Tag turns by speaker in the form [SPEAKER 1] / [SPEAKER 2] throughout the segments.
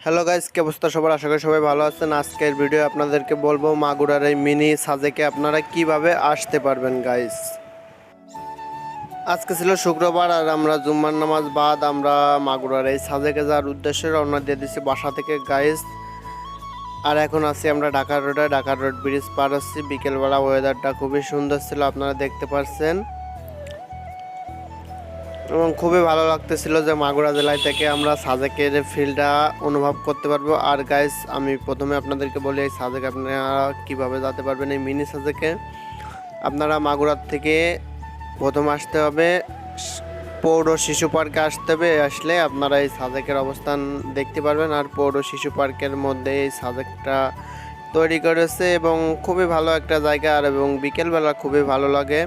[SPEAKER 1] Hello guys, কি অবস্থা সবার? আশা করি সবাই ভালো আছেন। আজকের ভিডিও আপনাদেরকে বলবো মাগুরার এই মিনি সাজেকে আপনারা কিভাবে আসতে পারবেন গাইস। আজকে ছিল শুক্রবার আর আমরা জুম্মার নামাজ বাদ আমরা মাগুরার এই সাজেকে যাওয়ার উদ্দেশ্যে রওনা দিয়ে দিচ্ছি বাসা থেকে গাইস। আর এখন আছি আমরা ঢাকা রোডে, ঢাকা রোড ব্রিজ পার হচ্ছি। বিকেলবেলা ওয়েদারটা খুবই সুন্দর ছিল, আপনারা দেখতে পাচ্ছেন, এবং খুবই ভালো লাগতেছিল যে মাগুরা জেলায় থেকে আমরা সাজেকের ফিলটা অনুভব করতে পারবো। আর গাইস, আমি প্রথমে আপনাদেরকে বলি এই সাজেক আপনারা কীভাবে যেতে পারবেন। এই মিনি সাজেকে আপনারা মাগুরার থেকে প্রথম আসতে হবে, পৌর শিশু পার্কে আসতে হবে। আসলে আপনারা এই সাজেকের অবস্থান দেখতে পারবেন। আর পৌর শিশু পার্কের মধ্যে এই সাজেকটা তৈরি করেছে এবং খুবই ভালো একটা জায়গা, আর এবং বিকেলবেলা খুবই ভালো লাগে।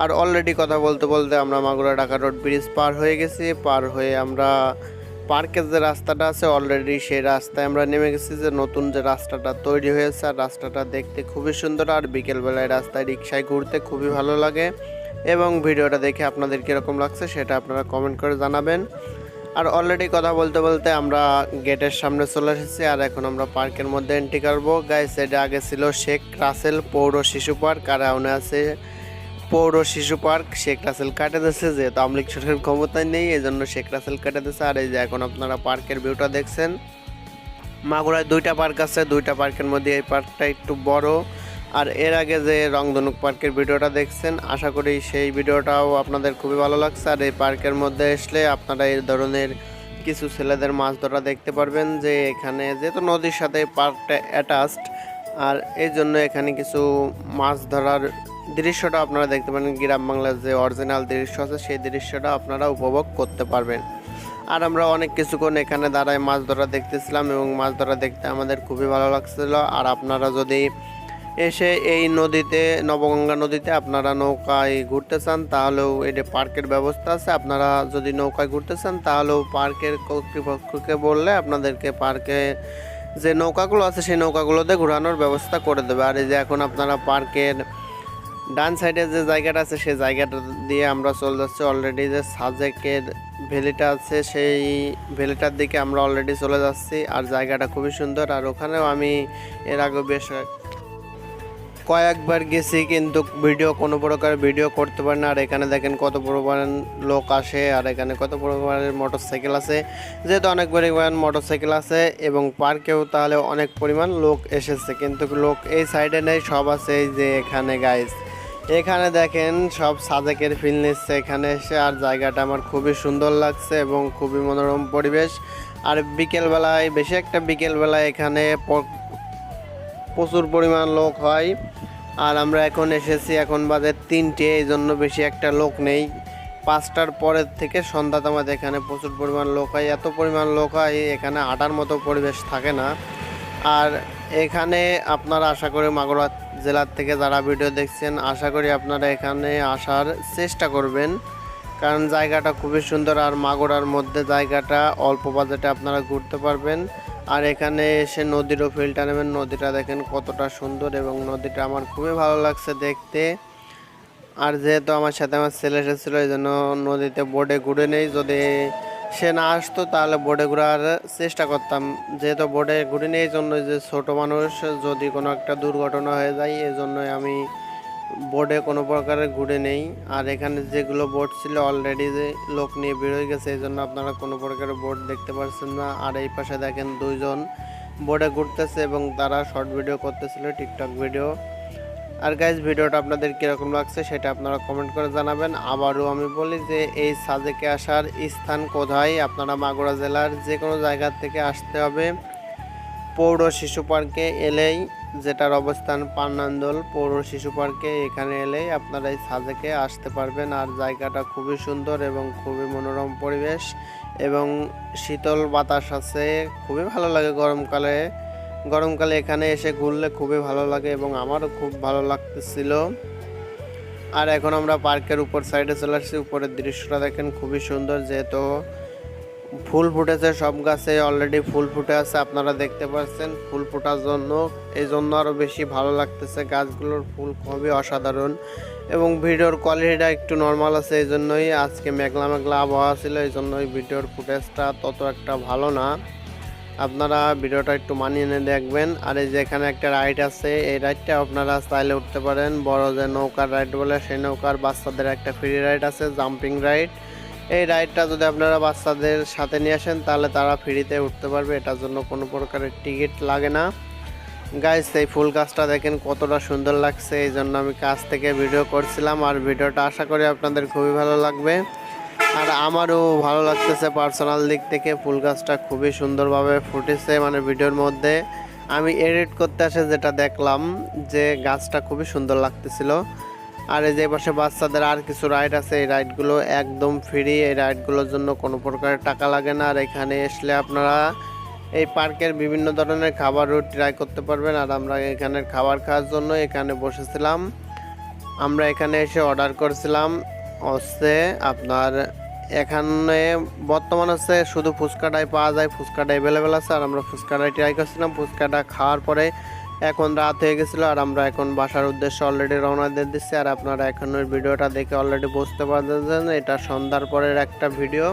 [SPEAKER 1] আর অলরেডি কথা বলতে বলতে আমরা মাগুরা ঢাকা রোড ব্রিজ পার হয়ে গেছি। পার হয়ে আমরা পার্কের যে রাস্তাটা আছে অলরেডি সেই রাস্তায় আমরা নেমে গেছি, যে নতুন যে রাস্তাটা তৈরি হয়েছে। আর রাস্তাটা দেখতে খুবই সুন্দর, আর বিকেলবেলায় রাস্তায় রিক্সায় ঘুরতে খুবই ভালো লাগে। এবং ভিডিওটা দেখে আপনাদের কীরকম লাগছে সেটা আপনারা কমেন্ট করে জানাবেন। আর অলরেডি কথা বলতে বলতে আমরা গেটের সামনে চলে এসেছি, আর এখন আমরা পার্কের মধ্যে এন্ট্রি করবো গাইস। এটা আগে ছিল শেখ রাসেল পৌর শিশু পার্ক, আর এখন আছে পৌর শিশু পার্ক। শেখ রাসেল কাটে দিচ্ছে, যেহেতু আওয়ামী লীগ সরকারের ক্ষমতায় নেই এই জন্য শেখ রাসেল কাটে দিচ্ছে। আর এই যে এখন আপনারা পার্কের ভিউটা দেখছেন। মাগুরায় দুইটা পার্ক আছে, দুইটা পার্কের মধ্যে এই পার্কটা একটু বড়। আর এর আগে যে রংধনুক পার্কের ভিডিওটা দেখছেন, আশা করি সেই ভিডিওটাও আপনাদের খুবই ভালো লাগছে। আর এই পার্কের মধ্যে আসলে আপনারা এই ধরনের কিছু ছেলেদের মাছ ধরা দেখতে পারবেন, যে এখানে যেহেতু নদীর সাথে পার্কটা অ্যাটাচড, আর এই জন্য এখানে কিছু মাছ ধরার দৃশ্যটা আপনারা দেখতে পারেন। গ্রাম বাংলার যে অরিজিনাল দৃশ্য আছে সেই দৃশ্যটা আপনারা উপভোগ করতে পারবেন। আর আমরা অনেক কিছুক্ষণ এখানে দাঁড়ায় মাছ ধরা দেখতেছিলাম, এবং মাছ ধরা দেখতে আমাদের খুবই ভালো লাগছিল। আর আপনারা যদি এসে এই নদীতে, নবগঙ্গা নদীতে আপনারা নৌকায় ঘুরতে চান তাহলেও এটা পার্কের ব্যবস্থা আছে। আপনারা যদি নৌকায় ঘুরতে চান তাহলেও পার্কের কর্তৃপক্ষকে বললে আপনাদেরকে পার্কে যে নৌকাগুলো আছে সেই নৌকাগুলোতে ঘোরানোর ব্যবস্থা করে দেবে। আর এই যে এখন আপনারা পার্কের ডান সাইডে যে জায়গাটা আছে সেই জায়গাটা দিয়ে আমরা চলে যাচ্ছি। অলরেডি যে সাজেকের ভ্যালিটা আছে সেই ভ্যালিটার দিকে আমরা অলরেডি চলে যাচ্ছি। আর জায়গাটা খুবই সুন্দর, আর ওখানেও আমি এর আগে বেশ কয়েকবার গেছি, কিন্তু কোনো প্রকার ভিডিও করতে পারি না। আর এখানে দেখেন কত পরিমাণ লোক আসে, আর এখানে কত পরিমাণের মোটরসাইকেল আছে। যেহেতু অনেক পরিমাণ মোটরসাইকেল আছে এবং পার্কেও তাহলে অনেক পরিমাণ লোক এসেছে, কিন্তু লোক এই সাইডে নেই, সব আছে এই যে এখানে গাইস। এখানে দেখেন সব সাজেকের ফিল নিচ্ছে এখানে এসে। আর জায়গাটা আমার খুবই সুন্দর লাগছে এবং খুবই মনোরম পরিবেশ। আর বিকেলবেলায়, বেশি একটা বিকেলবেলায় এখানে প্রচুর পরিমাণ লোক হয়। আর আমরা এখন এসেছি, এখন বাজে 3টে, এই জন্য বেশি একটা লোক নেই। 5টার পরের থেকে সন্ধ্যাতে আমাদের এখানে প্রচুর পরিমাণ লোক হয়। এত পরিমাণ লোক হয় এখানে হাঁটার মতো পরিবেশ থাকে না। আর এখানে আপনারা আশা করি মাগুরা জেলার থেকে যারা ভিডিও দেখছেন, আশা করি আপনারা এখানে আসার চেষ্টা করবেন, কারণ জায়গাটা খুবই সুন্দর। আর মাগুরার মধ্যে জায়গাটা অল্প বাজেটে আপনারা ঘুরতে পারবেন। আর এখানে এসে নদীরও ফিলটা নেবেন। নদীটা দেখেন কতটা সুন্দর, এবং নদীটা আমার খুবই ভালো লাগছে দেখতে। আর যেহেতু আমার সাথে আমার ছেলে এসেছিলো এই জন্য নদীতে বোটে ঘুরে নেই, যদি সে না আসতো তাহলে বোটে ঘোরার চেষ্টা করতাম। যেহেতু বোটে ঘুরে নেই এই জন্য, যে ছোট মানুষ যদি কোনো একটা দুর্ঘটনা হয়ে যায় এই জন্যই আমি বোটে কোনো প্রকারের ঘুরে নেই। আর এখানে যেগুলো বোট ছিল অলরেডি যে লোক নিয়ে বের হয়ে গেছে, এই জন্য আপনারা কোনো প্রকারের বোট দেখতে পাচ্ছেন না। আর এই পাশে দেখেন দুইজন বোটে ঘুরতেছে এবং তারা শর্ট ভিডিও করতেছিল, টিকটক ভিডিও। আর গাইজ, ভিডিওটা আপনাদের কীরকম লাগছে সেটা আপনারা কমেন্ট করে জানাবেন। আবারও আমি বলি যে এই সাজেকে আসার স্থান কোথায়। আপনারা মাগুরা জেলার যে কোনো জায়গা থেকে আসতে হবে। পৌর শিশু পার্কে এলেই, যেটার অবস্থান পান্নান্দোল পৌর শিশু পার্কে, এখানে এলেই আপনারা এই সাজেকে আসতে পারবেন। আর জায়গাটা খুবই সুন্দর এবং খুবই মনোরম পরিবেশ, এবং শীতল বাতাস আছে, খুবই ভালো লাগে গরমকালে এখানে এসে ঘুরলে খুবই ভালো লাগে, এবং আমারও খুব ভালো লাগতেছিল। আর এখন আমরা পার্কের উপর সাইডে চলে আসছি। উপরের দৃশ্যটা দেখেন খুবই সুন্দর, যেহেতু ফুল ফুটেছে, সব গাছে অলরেডি ফুল ফুটে আছে, আপনারা দেখতে পাচ্ছেন ফুল ফোটার জন্য, এই জন্য আরও বেশি ভালো লাগতেছে। গাছগুলোর ফুল খুবই অসাধারণ, এবং ভিডিওর কোয়ালিটিটা একটু নর্মাল আছে, এই জন্যই আজকে মেঘলা মেঘলা আবহাওয়া ছিল, এই জন্যই ভিডিওর ফুটেজটা তত একটা ভালো না। আপনারা ভিডিওটা একটু মানিয়ে নিয়ে দেখবেন। আর এই যে এখানে একটা রাইড আছে, এই রাইডটা আপনারা চাইলে উঠতে পারেন। বড় যে নৌকার রাইড বলে সেই নৌকার বাচ্চাদের একটা ফ্রি রাইড আছে, জাম্পিং রাইড। এই রাইডটা যদি আপনারা বাচ্চাদের সাথে নিয়ে আসেন তাহলে তারা ফ্রিতে উঠতে পারবে, এটার জন্য কোনো প্রকারের টিকিট লাগে না। গাইস এই ফুল গাছটা দেখেন কতটা সুন্দর লাগছে, এই জন্য আমি কাছ থেকে ভিডিও করছিলাম। আর ভিডিওটা আশা করি আপনাদের খুবই ভালো লাগবে। আর আমারও ভালো লাগতেছে পার্সোনাল দিক থেকে, ফুল গাছটা খুবই সুন্দরভাবে ফুটেছে। মানে ভিডিওর মধ্যে আমি এডিট করতে আসে যেটা দেখলাম যে গাছটা খুবই সুন্দর লাগতেছিল। আর এই যে পাশে বাচ্চাদের আর কিছু রাইড আছে, এই রাইডগুলো একদম ফ্রি। এই রাইডগুলোর জন্য কোনো প্রকারের টাকা লাগে না। আর এখানে আসলে আপনারা এই পার্কের বিভিন্ন ধরনের খাবারও ট্রাই করতে পারবেন। আর আমরা এখানের খাবার খাওয়ার জন্য এখানে বসেছিলাম। আমরা এখানে এসে অর্ডার করেছিলাম হচ্ছে আপনার এখানে বর্তমান হচ্ছে শুধু ফুচকাটাই পাওয়া যায়, ফুচকাটা অ্যাভেলেবেল আছে। আর আমরা ফুচকাটাই ট্রাই করছিলাম। ফুচকাটা খাওয়ার পরে এখন রাত হয়ে গেছিলো, আর আমরা এখন বাসার উদ্দেশ্যে অলরেডি রওনা দিয়ে দিচ্ছি। আর আপনারা এখন ওই ভিডিওটা দেখে অলরেডি বুঝতে পারছেন এটা সন্ধ্যার পরের একটা ভিডিও।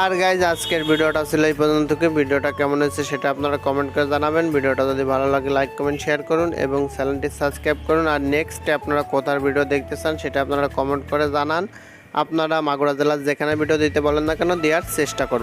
[SPEAKER 1] আর গাইজ আজকের ভিডিওটা ছিল এই পর্যন্ত। ভিডিওটা কেমন হয়েছে সেটা আপনারা কমেন্ট করে জানাবেন। ভিডিওটা যদি ভালো লাগে লাইক কমেন্ট শেয়ার করুন এবং চ্যানেলটি সাবস্ক্রাইব করুন। আর নেক্সটে আপনারা কোথার ভিডিও দেখতে চান সেটা আপনারা কমেন্ট করে জানান। আপনারা মাগুরা জেলার যেখানে ভিডিও দিতে বলেন না কেন দেওয়ার চেষ্টা করব।